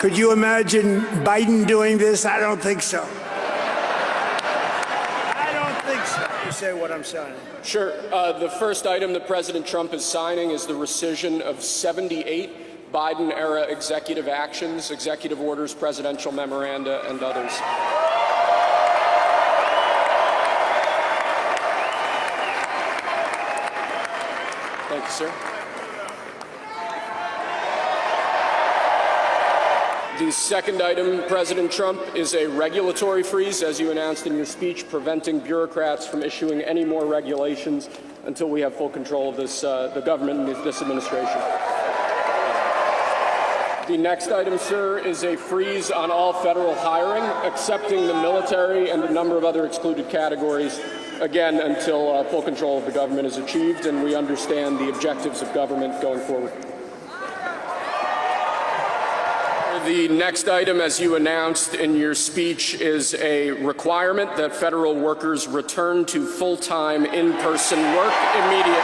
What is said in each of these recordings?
Could you imagine Biden doing this? I don't think so. I don't think so. You say what I'm signing. Sure. The first item that President Trump is signing is the rescission of 78 Biden-era executive actions, executive orders, presidential memoranda, and others. Thank you, sir. The second item, President Trump, is a regulatory freeze, as you announced in your speech, preventing bureaucrats from issuing any more regulations until we have full control of this, the government and this administration. The next item, sir, is a freeze on all federal hiring, excepting the military and a number of other excluded categories, again, until full control of the government is achieved and we understand the objectives of government going forward. The next item, as you announced in your speech, is a requirement that federal workers return to full-time in-person work immediately.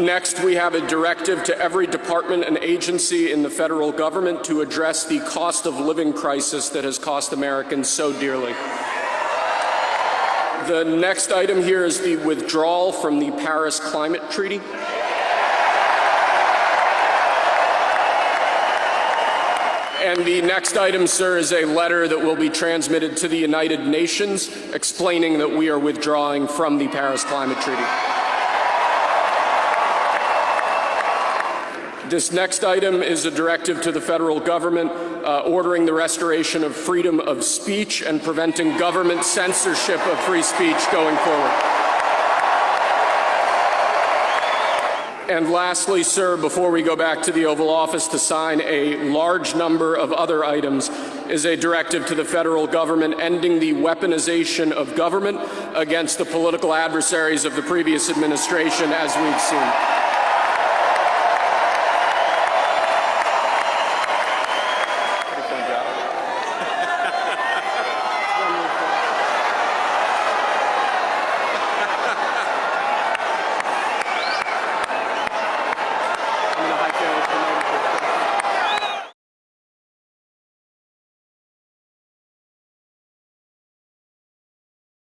Next, we have a directive to every department and agency in the federal government to address the cost of living crisis that has cost Americans so dearly. The next item here is the withdrawal from the Paris Climate Treaty. And the next item, sir, is a letter that will be transmitted to the United Nations explaining that we are withdrawing from the Paris Climate Treaty. This next item is a directive to the federal government ordering the restoration of freedom of speech and preventing government censorship of free speech going forward. And lastly, sir, before we go back to the Oval Office to sign a large number of other items, is a directive to the federal government ending the weaponization of government against the political adversaries of the previous administration, as we've seen.